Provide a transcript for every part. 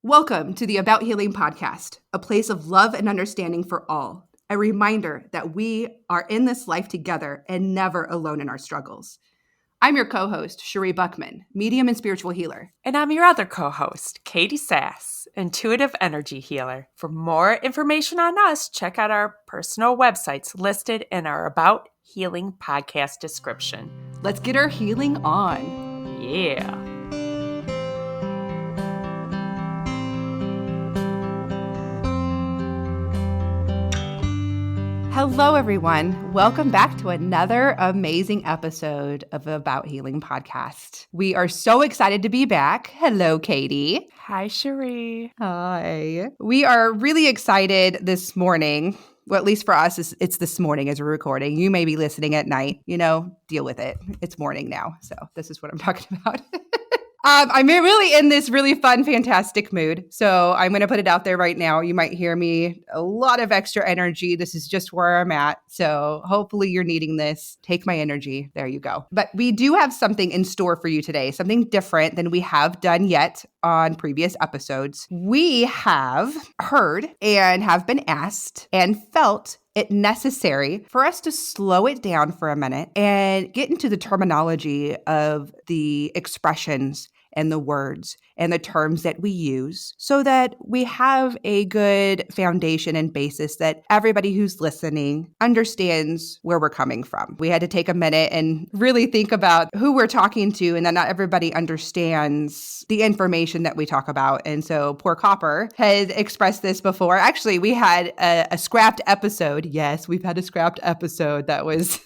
Welcome to the About Healing podcast, a place of love and understanding for all. A reminder that we are in this life together and never alone in our struggles. I'm your co-host, Sheree Buckman, medium and spiritual healer. And I'm your other co-host, Katie Sass, intuitive energy healer. For more information on us, check out our personal websites listed in our About Healing podcast description. Let's get our healing on. Yeah. Hello, everyone. Welcome back to another amazing episode of the About Healing podcast. We are so excited to be back. Hello, Katie. Hi, Sheree. Hi. We are really excited this morning. Well, at least for us, it's this morning as we're recording. You may be listening at night. Deal with it. It's morning now. So this is what I'm talking about. I'm really in this really fun, fantastic mood. So I'm going to put it out there right now. You might hear me a lot of extra energy. This is just where I'm at. So hopefully you're needing this. Take my energy. There you go. But we do have something in store for you today, something different than we have done yet on previous episodes. We have heard and have been asked and felt it necessary for us to slow it down for a minute and get into the terminology of the expressions and the words and the terms that we use so that we have a good foundation and basis that everybody who's listening understands where we're coming from. We had to take a minute and really think about who we're talking to and that not everybody understands the information that we talk about. And so poor Copper had expressed this before. Actually, we had a scrapped episode. Yes, we've had a scrapped episode that was...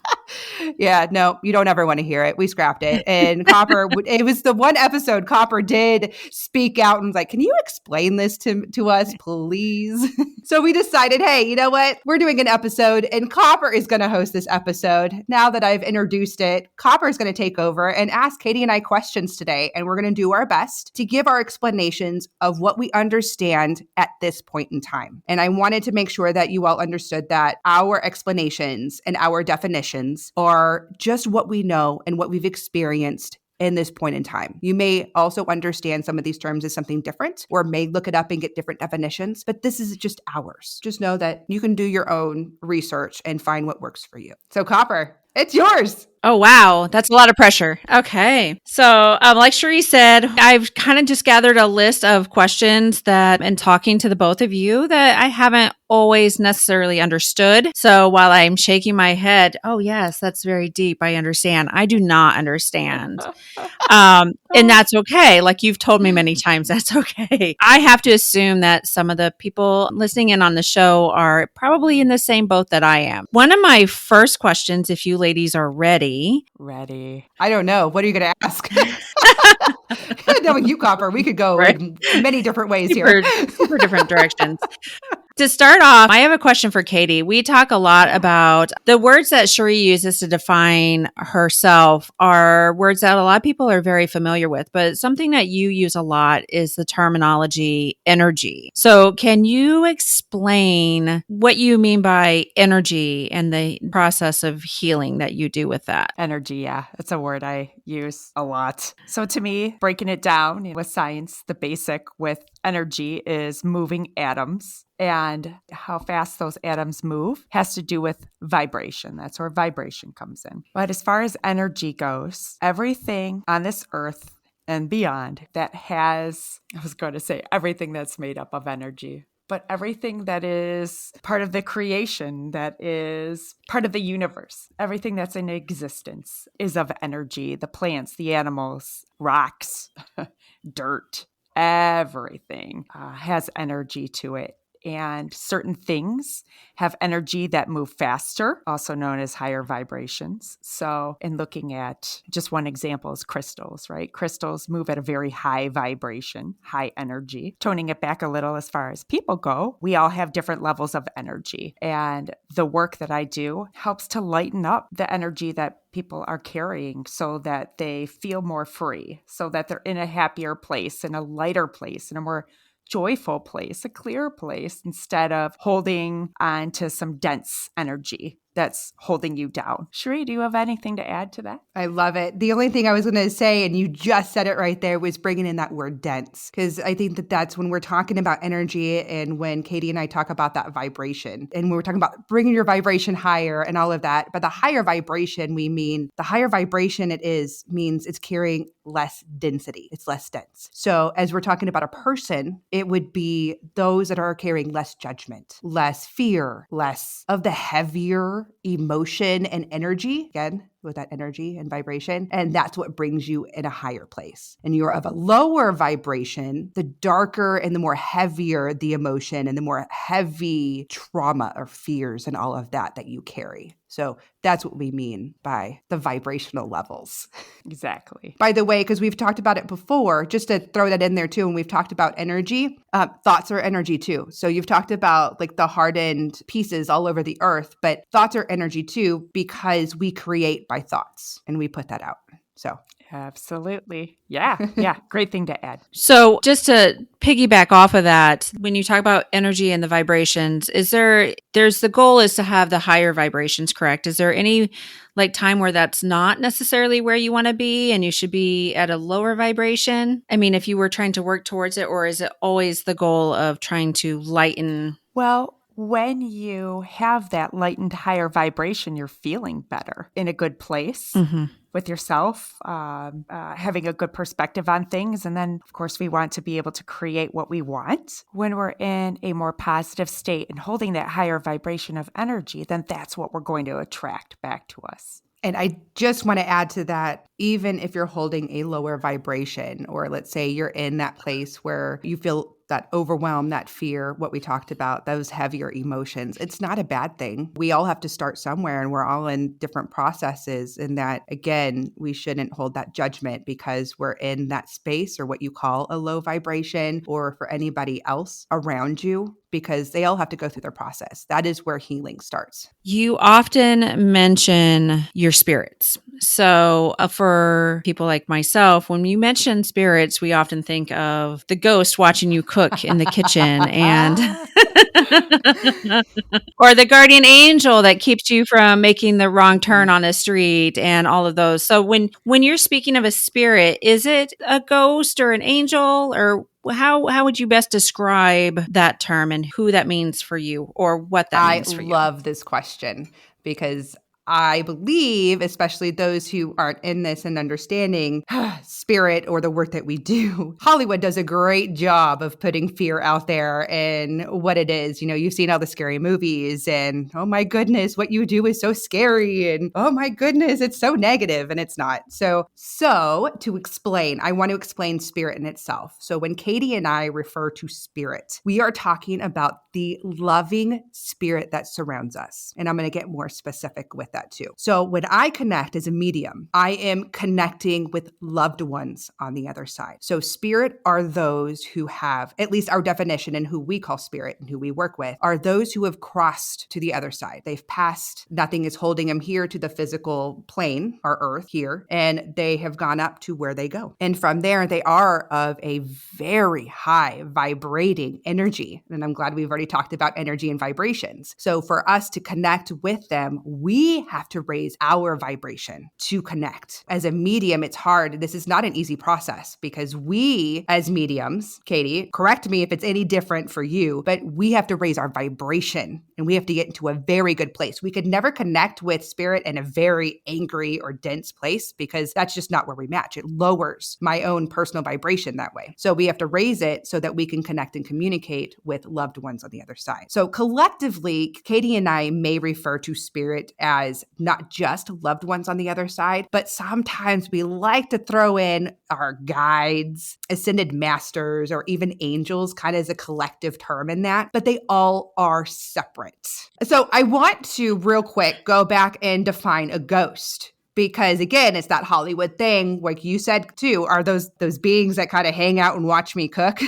Yeah, no, you don't ever want to hear it. We scrapped it. And Copper, it was the one episode Copper did speak out and was like, can you explain this to us, please? So we decided, hey, you know what? We're doing an episode and Copper is going to host this episode. Now that I've introduced it, Copper is going to take over and ask Katie and I questions today. And we're going to do our best to give our explanations of what we understand at this point in time. And I wanted to make sure that you all understood that our explanations and our definitions are just what we know and what we've experienced in this point in time. You may also understand some of these terms as something different or may look it up and get different definitions, but this is just ours. Just know that you can do your own research and find what works for you. So Copper, it's yours. Oh, wow. That's a lot of pressure. Okay. So like Sheree said, I've kind of just gathered a list of questions that, and talking to the both of you, that I haven't always necessarily understood. So while I'm shaking my head, oh, yes, that's very deep. I understand. I do not understand. And that's okay. Like you've told me many times, that's okay. I have to assume that some of the people listening in on the show are probably in the same boat that I am. One of my first questions, if you ladies are ready. I don't know. What are you going to ask? Knowing you, Copper, we could go in many different ways here. Super different directions. To start off, I have a question for Katie. We talk a lot about the words that Sheree uses to define herself are words that a lot of people are very familiar with, but something that you use a lot is the terminology energy. So can you explain what you mean by energy and the process of healing that you do with that? Energy, yeah. It's a word I use a lot. So to me, breaking it down with science, the basic with energy is moving atoms. And how fast those atoms move has to do with vibration. That's where vibration comes in. But as far as energy goes, everything on this earth and beyond that has, I was going to say everything that's made up of energy, but everything that is part of the creation, that is part of the universe, everything that's in existence is of energy. The plants, the animals, rocks, dirt, everything has energy to it. And certain things have energy that move faster, also known as higher vibrations. So in looking at just one example is crystals, right? Crystals move at a very high vibration, high energy. Toning it back a little as far as people go, we all have different levels of energy. And the work that I do helps to lighten up the energy that people are carrying so that they feel more free, so that they're in a happier place, in a lighter place, in a more joyful place, a clear place, instead of holding on to some dense energy that's holding you down. Sheree, do you have anything to add to that? I love it. The only thing I was going to say, and you just said it right there, was bringing in that word dense. Because I think that that's when we're talking about energy and when Katie and I talk about that vibration. And when we're talking about bringing your vibration higher and all of that. But the higher vibration, we mean the higher vibration means it's carrying less density. It's less dense. So as we're talking about a person, it would be those that are carrying less judgment, less fear, less of the heavier emotion and energy. Again, with that energy and vibration. And that's what brings you in a higher place. And you're of a lower vibration, the darker and the more heavier the emotion and the more heavy trauma or fears and all of that you carry. So that's what we mean by the vibrational levels. Exactly. By the way, because we've talked about it before, just to throw that in there too, when we've talked about energy, thoughts are energy too. So you've talked about like the hardened pieces all over the earth, but thoughts are energy too, because we create by thoughts and we put that out. So Absolutely. Yeah. Great thing to add. So just to piggyback off of that, when you talk about energy and the vibrations, there's the goal is to have the higher vibrations, correct? Is there any like time where that's not necessarily where you want to be and you should be at a lower vibration? I mean, if you were trying to work towards it, or is it always the goal of trying to lighten? Well, when you have that lightened higher vibration, you're feeling better in a good place. Mm-hmm. With yourself, having a good perspective on things. And then, of course, we want to be able to create what we want. When we're in a more positive state and holding that higher vibration of energy, then that's what we're going to attract back to us. And I just want to add to that, even if you're holding a lower vibration, or let's say you're in that place where you feel that overwhelm, that fear, what we talked about, those heavier emotions, it's not a bad thing. We all have to start somewhere and we're all in different processes. And that, again, we shouldn't hold that judgment because we're in that space or what you call a low vibration, or for anybody else around you, because they all have to go through their process. That is where healing starts. You often mention your spirits. So for people like myself, when you mention spirits, we often think of the ghost watching you cook in the kitchen and or the guardian angel that keeps you from making the wrong turn on a street and all of those. So when you're speaking of a spirit, is it a ghost or an angel, or how would you best describe that term and who that means for you, or what that means for you? I love this question because I believe, especially those who aren't in this and understanding spirit or the work that we do, Hollywood does a great job of putting fear out there and what it is. You know, you've seen all the scary movies and, oh my goodness, what you do is so scary. And oh my goodness, it's so negative, and it's not. So to explain, I want to explain spirit in itself. So when Katie and I refer to spirit, we are talking about the loving spirit that surrounds us. And I'm going to get more specific with that too. So when I connect as a medium, I am connecting with loved ones on the other side. So spirit are those who have, at least our definition and who we call spirit and who we work with, are those who have crossed to the other side. They've passed, nothing is holding them here to the physical plane, our earth here, and they have gone up to where they go. And from there, they are of a very high vibrating energy. And I'm glad we've already talked about energy and vibrations. So for us to connect with them, we have to raise our vibration to connect. As a medium, it's hard. This is not an easy process because we, as mediums, Katie, correct me if it's any different for you, but we have to raise our vibration and we have to get into a very good place. We could never connect with spirit in a very angry or dense place because that's just not where we match. It lowers my own personal vibration that way. So we have to raise it so that we can connect and communicate with loved ones on the other side. So collectively, Katie and I may refer to spirit as not just loved ones on the other side, but sometimes we like to throw in our guides, ascended masters, or even angels kind of as a collective term in that, but they all are separate. So I want to real quick go back and define a ghost. Because again, it's that Hollywood thing, like you said too, are those beings that kind of hang out and watch me cook.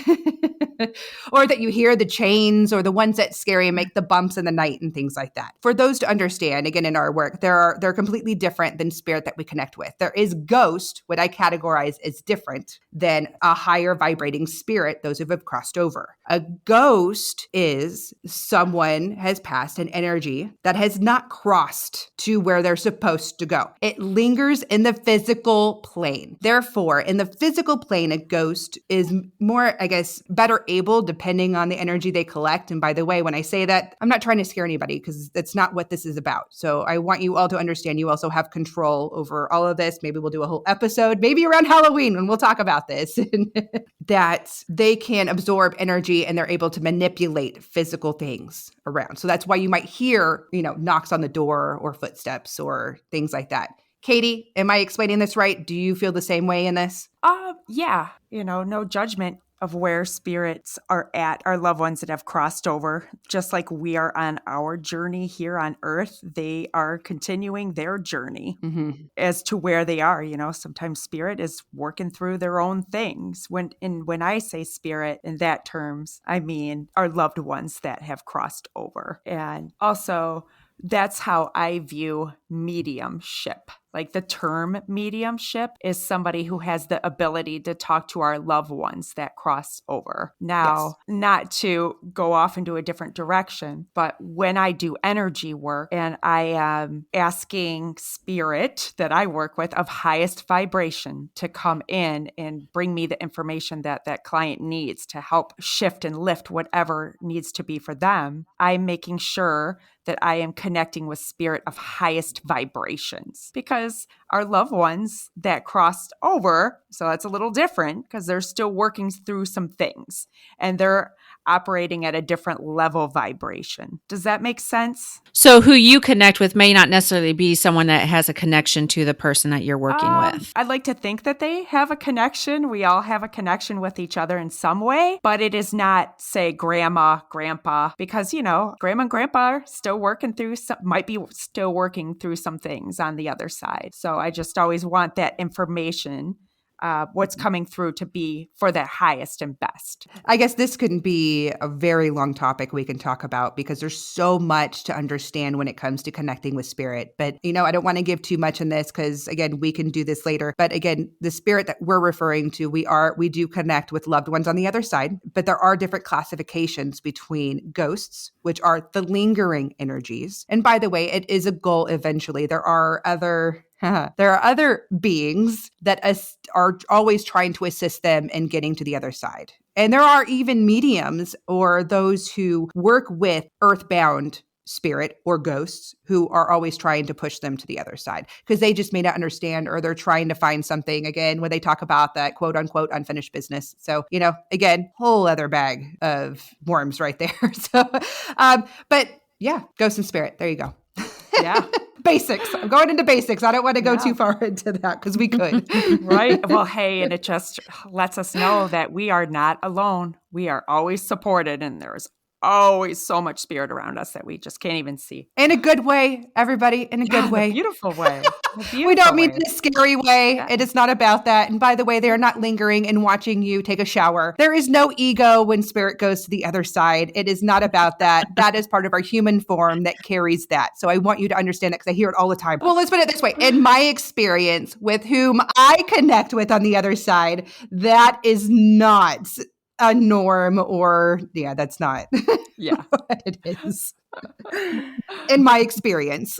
or that you hear the chains or the ones that scare you and make the bumps in the night and things like that. For those to understand, again, in our work, they're completely different than spirit that we connect with. There is ghost, what I categorize as different than a higher vibrating spirit, those who have crossed over. A ghost is someone has passed an energy that has not crossed to where they're supposed to go. It lingers in the physical plane. Therefore, in the physical plane, a ghost is more, I guess, better able depending on the energy they collect. And by the way, when I say that, I'm not trying to scare anybody because that's not what this is about. So I want you all to understand you also have control over all of this. Maybe we'll do a whole episode, maybe around Halloween when we'll talk about this, that they can absorb energy and they're able to manipulate physical things around. So that's why you might hear, knocks on the door or footsteps or things like that. Katie, am I explaining this right? Do you feel the same way in this? Yeah. No judgment of where spirits are at, our loved ones that have crossed over. Just like we are on our journey here on Earth, they are continuing their journey as to where they are. Sometimes spirit is working through their own things. When I say spirit in that terms, I mean our loved ones that have crossed over. And also, that's how I view mediumship. Like the term mediumship is somebody who has the ability to talk to our loved ones that cross over. Now, not to go off into a different direction, but when I do energy work and I am asking spirit that I work with of highest vibration to come in and bring me the information that that client needs to help shift and lift whatever needs to be for them, I'm making sure that I am connecting with spirit of highest vibrations, because our loved ones that crossed over, so that's a little different because they're still working through some things and they're operating at a different level vibration. Does that make sense? So who you connect with may not necessarily be someone that has a connection to the person that you're working with. I'd like to think that they have a connection. We all have a connection with each other in some way, but it is not, say, grandma, grandpa, because, grandma and grandpa are still working through might be still working through some things on the other side. So I just always want that information, what's coming through, to be for the highest and best. I guess this can be a very long topic we can talk about because there's so much to understand when it comes to connecting with spirit. But, I don't want to give too much in this because, again, we can do this later. But again, the spirit that we're referring to, we do connect with loved ones on the other side. But there are different classifications between ghosts, which are the lingering energies. And by the way, it is a goal eventually. There are other beings that are always trying to assist them in getting to the other side. And there are even mediums or those who work with earthbound spirit or ghosts who are always trying to push them to the other side because they just may not understand, or they're trying to find something, again, when they talk about that quote unquote unfinished business. So, again, whole other bag of worms right there. So, but yeah, ghost and spirit. There you go. Yeah. Basics. I'm going into basics. I don't want to go too far into that because we could. Right. Well, hey, and it just lets us know that we are not alone. We are always supported, and there's always so much spirit around us that we just can't even see. In a good way, everybody, in a good way. A beautiful way. We don't mean in a scary way. Yeah. It is not about that. And by the way, they are not lingering and watching you take a shower. There is no ego when spirit goes to the other side. It is not about that. That is part of our human form that carries that. So I want you to understand that because I hear it all the time. Well, let's put it this way. In my experience with whom I connect with on the other side, that is not a norm, or that's not what it is. In my experience.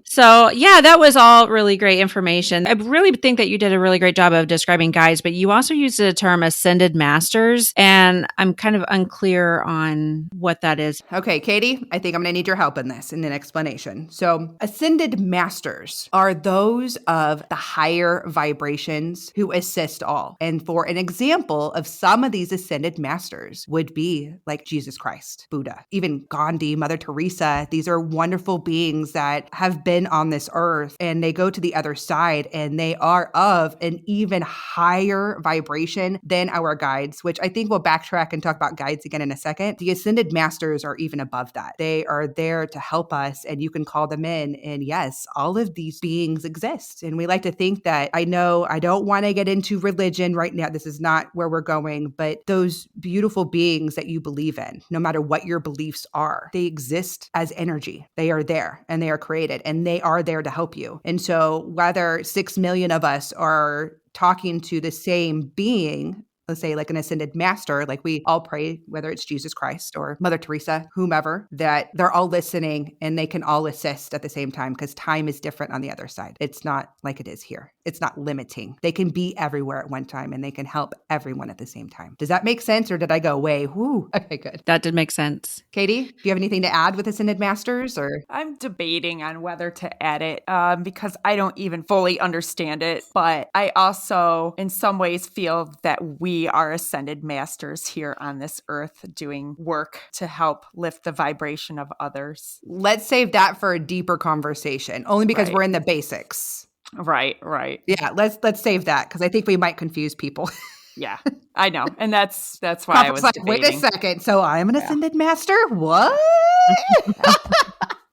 So, that was all really great information. I really think that you did a really great job of describing guides, but you also used the term ascended masters, and I'm kind of unclear on what that is. Okay, Katie, I think I'm going to need your help in this, in an explanation. So, ascended masters are those of the higher vibrations who assist all. And for an example of some of these ascended masters would be like Jesus Christ. Christ, Buddha, even Gandhi, Mother Teresa. These are wonderful beings that have been on this earth, and they go to the other side, and they are of an even higher vibration than our guides, which I think we'll backtrack and talk about guides again in a second. The ascended masters are even above that. They are there to help us, and you can call them in. And yes, all of these beings exist. And we like to think that, I know I don't want to get into religion right now. This is not where we're going, but those beautiful beings that you believe in, no matter what your beliefs are, they exist as energy. They are there, and they are created, and they are there to help you. And so whether 6 million of us are talking to the same being, let's say like an ascended master, like we all pray, whether it's Jesus Christ or Mother Teresa, whomever, that they're all listening and they can all assist at the same time, because time is different on the other side. It's not like it is here. It's not limiting. They can be everywhere at one time, and they can help everyone at the same time. Does that make sense, or did I go way? Whoo. Okay, good. That did make sense. Katie, do you have anything to add with ascended masters, or? I'm debating on whether to add it because I don't even fully understand it. But I also, in some ways, feel that we are ascended masters here on this earth doing work to help lift the vibration of others. Let's save that for a deeper conversation, only because Right. we're in the basics. Right. Yeah, let's save that, because I think we might confuse people. Yeah, I know. And that's why I was like, debating. wait a second. So I'm an ascended master? What?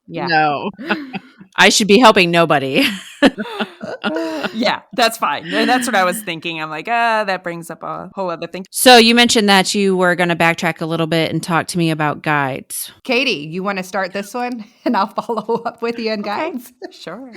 Yeah. No. I should be helping nobody. Yeah, that's fine. And that's what I was thinking. I'm like, that brings up a whole other thing. So you mentioned that you were going to backtrack a little bit and talk to me about guides. Katie, you want to start this one? And I'll follow up with you on guides. Sure.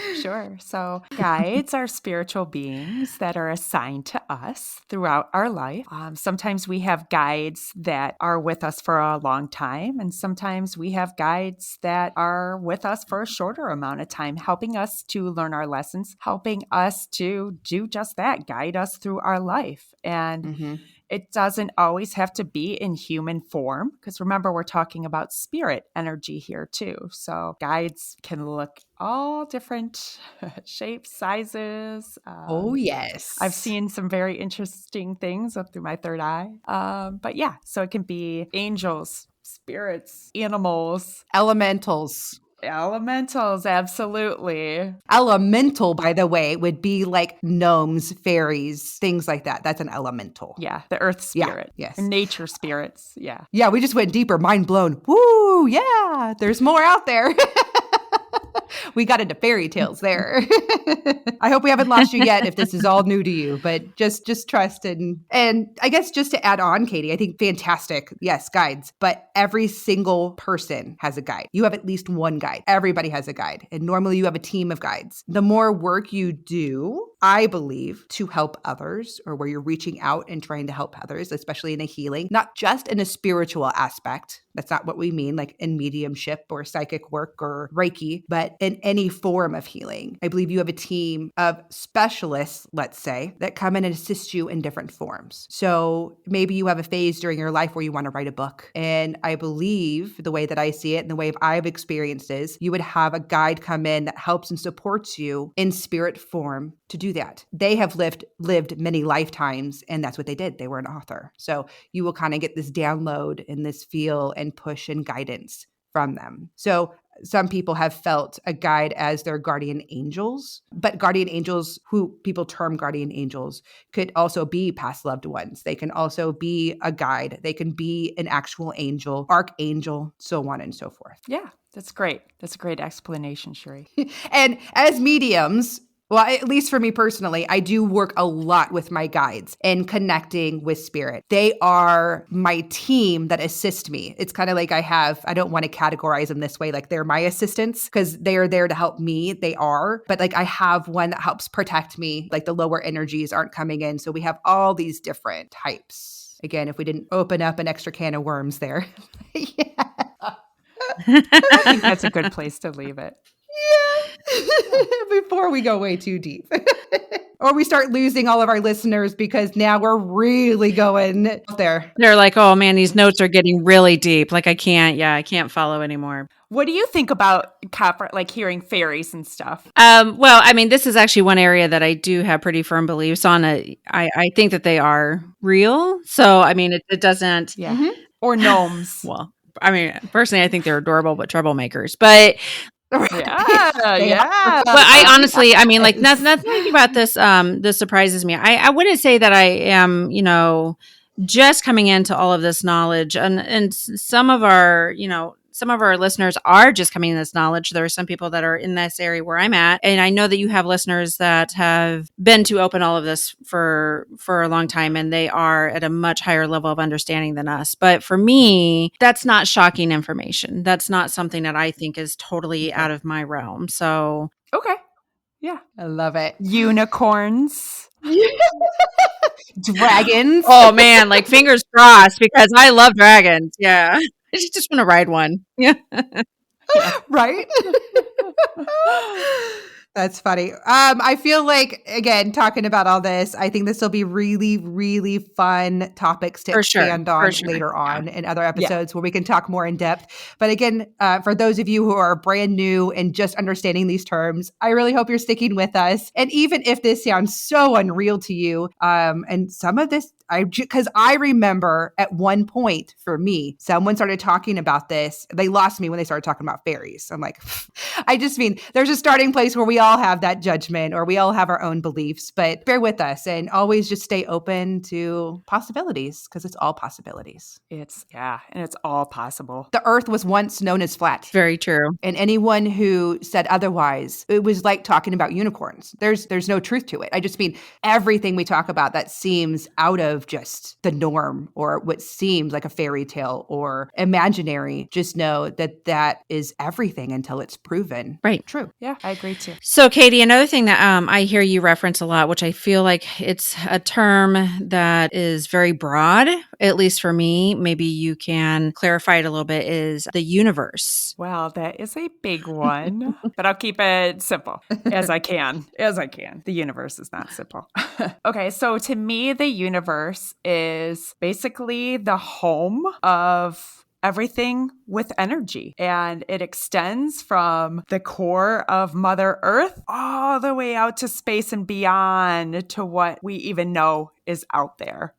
So guides are spiritual beings that are assigned to us throughout our life. Sometimes we have guides that are with us for a long time, and sometimes we have guides that are with us for a shorter amount of time, helping us to learn our lessons, helping us to do just that, guide us through our life. And it doesn't always have to be in human form, because remember, we're talking about spirit energy here too. So guides can look all different shapes, sizes. Oh, yes. I've seen some very interesting things up through my third eye. But yeah, so it can be angels, spirits, animals. Elementals. Elementals, absolutely. Elemental, by the way, would be like gnomes, fairies, things like that. That's an elemental. Yeah, the earth spirit. Yes. Nature spirits. Yeah. Yeah, we just went deeper. Mind blown. Woo, yeah. There's more out there. We got into fairy tales there. I hope we haven't lost you yet if this is all new to you, but just trust. And I guess just to add on, Katie, I think fantastic. Yes, guides, but every single person has a guide. You have at least one guide. Everybody has a guide. And normally you have a team of guides. The more work you do, I believe, to help others, or where you're reaching out and trying to help others, especially in a healing, not just in a spiritual aspect. That's not what we mean, like in mediumship or psychic work or Reiki, but in any form of healing. I believe you have a team of specialists, let's say, that come in and assist you in different forms. So maybe you have a phase during your life where you want to write a book. And I believe the way that I see it and the way I've experienced is you would have a guide come in that helps and supports you in spirit form to do that. They have lived many lifetimes, and that's what they did. They were an author. So you will kind of get this download and this feel and push and guidance from them. So some people have felt a guide as their guardian angels, but guardian angels, who people term guardian angels, could also be past loved ones. They can also be a guide. They can be an actual angel, archangel, so on and so forth. Yeah, that's great. That's a great explanation, Sheree. And as mediums, well, at least for me personally, I do work a lot with my guides and connecting with spirit. They are my team that assist me. It's kind of like I don't want to categorize them this way, like they're my assistants, because they are there to help me. They are, but like I have one that helps protect me, like the lower energies aren't coming in. So we have all these different types. Again, if we didn't open up an extra can of worms there. Yeah. I think that's a good place to leave it. Yeah. Before we go way too deep. Or we start losing all of our listeners because now we're really going there. They're like, oh man, these notes are getting really deep. Like I can't follow anymore. What do you think about copper, like hearing fairies and stuff? Well, I mean, this is actually one area that I do have pretty firm beliefs on. I think that they are real. So, I mean, it doesn't. Yeah. Or gnomes. Well, I mean, personally, I think they're adorable, but troublemakers. But Yeah, They yeah. are. But I honestly, I mean, like Yes. nothing about this. This surprises me. I wouldn't say that I am, just coming into all of this knowledge, and some of our, some of our listeners are just coming in this knowledge. There are some people that are in this area where I'm at, and I know that you have listeners that have been to open all of this for a long time, and they are at a much higher level of understanding than us. But for me, that's not shocking information. That's not something that I think is totally out of my realm. So Okay. Yeah. I love it. Unicorns. Dragons. oh man, like fingers crossed because I love dragons. Yeah. I just want to ride one. Yeah. Right? That's funny. I feel like, again, talking about all this, I think this will be really, really fun topics to For sure. expand For on sure. later on in other Yeah. episodes where we can talk more in depth. But again, for those of you who are brand new and just understanding these terms, I really hope you're sticking with us. And even if this sounds so unreal to you, and some of this, because I remember at one point for me, someone started talking about this. They lost me when they started talking about fairies. I'm like, I just mean there's a starting place where we all have that judgment or we all have our own beliefs, but bear with us and always just stay open to possibilities because it's all possibilities. And it's all possible. The earth was once known as flat. Very true. And anyone who said otherwise, it was like talking about unicorns. There's no truth to it. I just mean everything we talk about that seems out of just the norm or what seems like a fairy tale or imaginary, just know that that is everything until it's proven true. Yeah, I agree too. So, Katie, another thing that I hear you reference a lot, which I feel like it's a term that is very broad, at least for me, maybe you can clarify it a little bit, is the universe. Well, that is a big one, but I'll keep it simple as I can. The universe is not simple. Okay, so to me, the universe is basically the home of everything with energy. And it extends from the core of Mother Earth all the way out to space and beyond to what we even know is out there.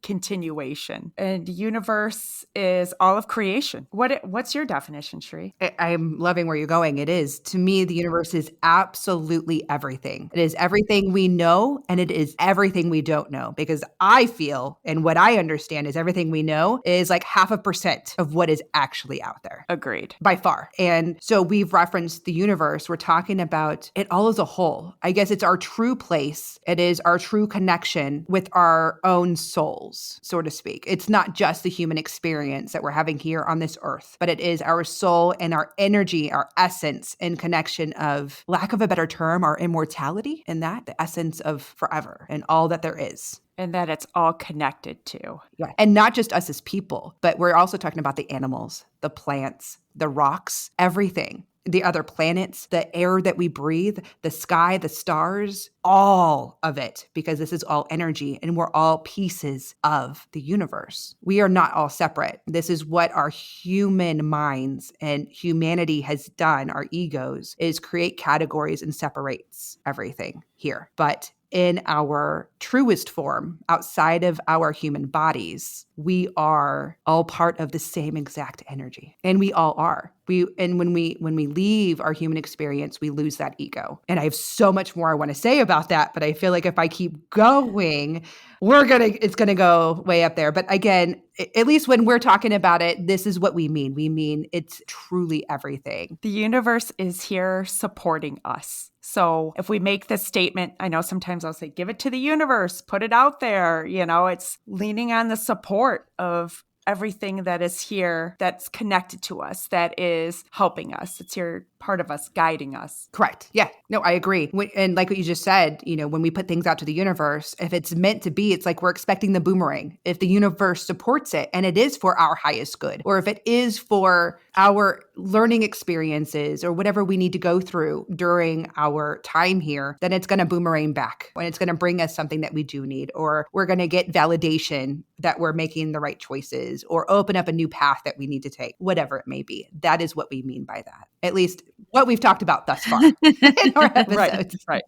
Continuation. And universe is all of creation. What's your definition, Sheree? I'm loving where you're going. It is. To me, the universe is absolutely everything. It is everything we know and it is everything we don't know. Because I feel, and what I understand is everything we know is like 0.5% of what is actually out there. Agreed. By far. And so we've referenced the universe. We're talking about it all as a whole. I guess it's our true place. It is our true connection with our own souls, so to speak. It's not just the human experience that we're having here on this earth, but it is our soul and our energy, our essence and connection of, lack of a better term, our immortality in that, the essence of forever and all that there is. And that it's all connected to. Yeah. And not just us as people, but we're also talking about the animals, the plants, the rocks, everything. The other planets, the air that we breathe, the sky, the stars, all of it, because this is all energy and we're all pieces of the universe. We are not all separate. This is what our human minds and humanity has done, our egos, is create categories and separates everything here. But in our truest form, outside of our human bodies, we are all part of the same exact energy. And we all are. When we leave our human experience, we lose that ego. And I have so much more I want to say about that, but I feel like if I keep going, it's gonna go way up there. But again, at least when we're talking about it, this is what we mean. We mean it's truly everything. The universe is here supporting us. So if we make this statement, I know sometimes I'll say, give it to the universe, put it out there. It's leaning on the support of everything that is here, that's connected to us, that is helping us. It's here, part of us, guiding us. Correct. Yeah. No, I agree. And like what you just said, when we put things out to the universe, if it's meant to be, it's like we're expecting the boomerang. If the universe supports it and it is for our highest good, or if it is for our learning experiences or whatever we need to go through during our time here, then it's going to boomerang back when it's going to bring us something that we do need, or we're going to get validation that we're making the right choices or open up a new path that we need to take, whatever it may be. That is what we mean by that. At least what we've talked about thus far in our episodes. Right.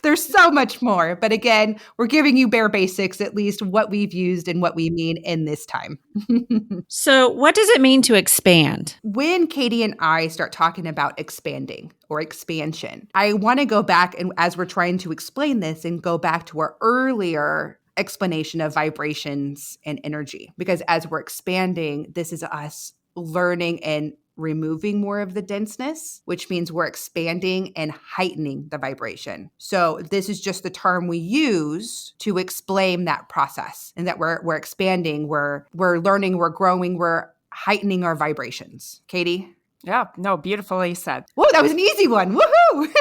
There's so much more. But again, we're giving you bare basics, at least what we've used and what we mean in this time. So, what does it mean to expand? When Katie and I start talking about expanding or expansion, I want to go back and as we're trying to explain this and go back to our earlier explanation of vibrations and energy. Because as we're expanding, this is us learning and removing more of the denseness, which means we're expanding and heightening the vibration. So this is just the term we use to explain that process, and that we're expanding, we're learning, we're growing, we're heightening our vibrations. Katie? Yeah, no, beautifully said. Whoa, that was an easy one. Woohoo!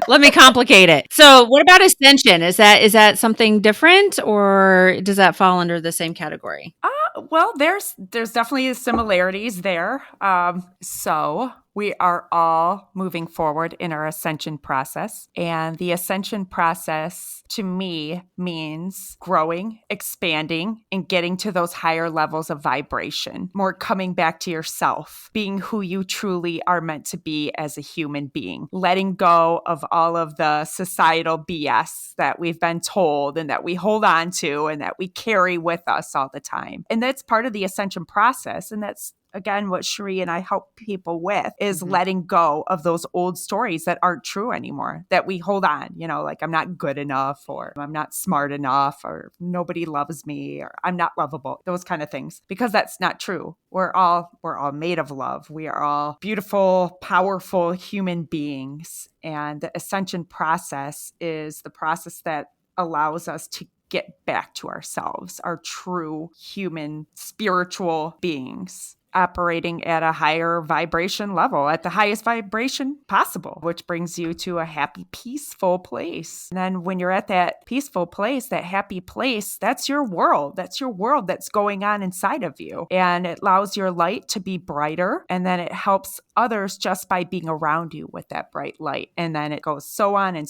Let me complicate it. So, what about ascension? Is that something different, or does that fall under the same category? Well, there's definitely similarities there. So we are all moving forward in our ascension process. And the ascension process to me means growing, expanding, and getting to those higher levels of vibration, more coming back to yourself, being who you truly are meant to be as a human being, letting go of all of the societal BS that we've been told and that we hold on to and that we carry with us all the time. And that's part of the ascension process. And that's, again, what Sheree and I help people with is letting go of those old stories that aren't true anymore, that we hold on, like I'm not good enough, or I'm not smart enough, or nobody loves me, or I'm not lovable, those kind of things, because that's not true. We're all made of love. We are all beautiful, powerful human beings. And the ascension process is the process that allows us to get back to ourselves, our true human spiritual beings, operating at a higher vibration level, at the highest vibration possible, which brings you to a happy, peaceful place. And then when you're at that peaceful place, that happy place, that's your world. That's your world that's going on inside of you. And it allows your light to be brighter. And then it helps others just by being around you with that bright light. And then it goes so on and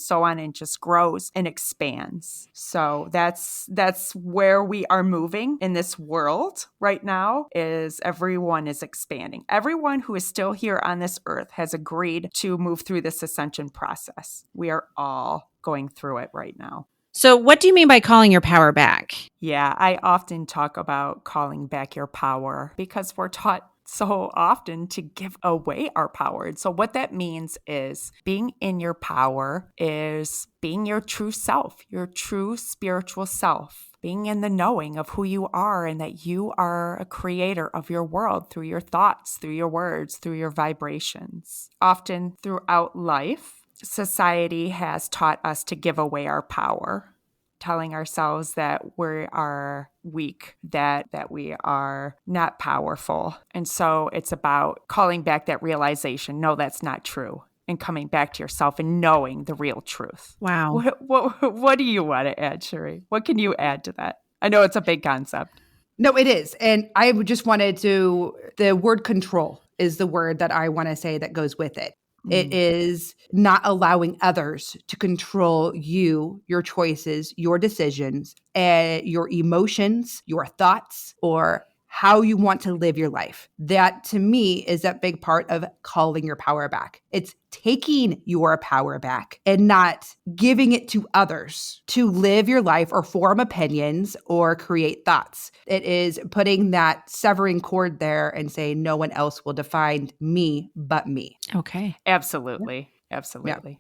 just grows and expands. So that's where we are moving in this world right now, is everyone is expanding. Everyone who is still here on this earth has agreed to move through this ascension process. We are all going through it right now. So, what do you mean by calling your power back? Yeah, I often talk about calling back your power because we're taught so often to give away our power. And so what that means is being in your power is being your true self, your true spiritual self, being in the knowing of who you are and that you are a creator of your world through your thoughts, through your words, through your vibrations. Often throughout life, society has taught us to give away our power, telling ourselves that we are weak, that we are not powerful. And so it's about calling back that realization, no, that's not true, and coming back to yourself and knowing the real truth. Wow. What do you want to add, Sheree? What can you add to that? I know it's a big concept. No, it is. And I just wanted to, the word control is the word that I want to say that goes with it. It is not allowing others to control you, your choices, your decisions, your emotions, your thoughts, or how you want to live your life. That to me is that big part of calling your power back. It's taking your power back and not giving it to others to live your life or form opinions or create thoughts. It is putting that severing cord there and saying no one else will define me but me. Okay. Absolutely. Absolutely.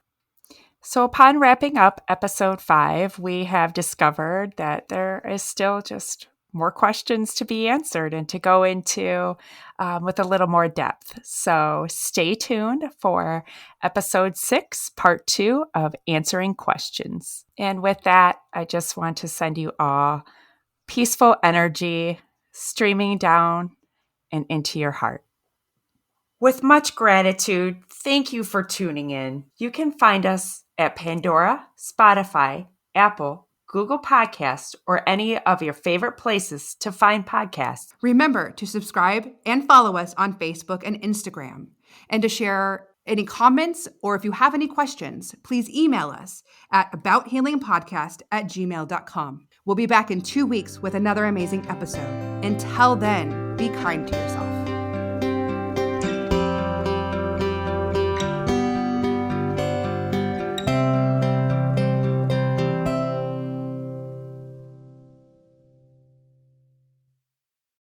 Yeah. So upon wrapping up episode 5, we have discovered that there is still just more questions to be answered and to go into with a little more depth. So stay tuned for episode 6, part 2 of Answering Questions. And with that, I just want to send you all peaceful energy streaming down and into your heart. With much gratitude, thank you for tuning in. You can find us at Pandora, Spotify, Apple, Google Podcasts, or any of your favorite places to find podcasts. Remember to subscribe and follow us on Facebook and Instagram, and to share any comments, or if you have any questions, please email us at abouthealingpodcast@gmail.com. We'll be back in 2 weeks with another amazing episode. Until then, be kind to yourself.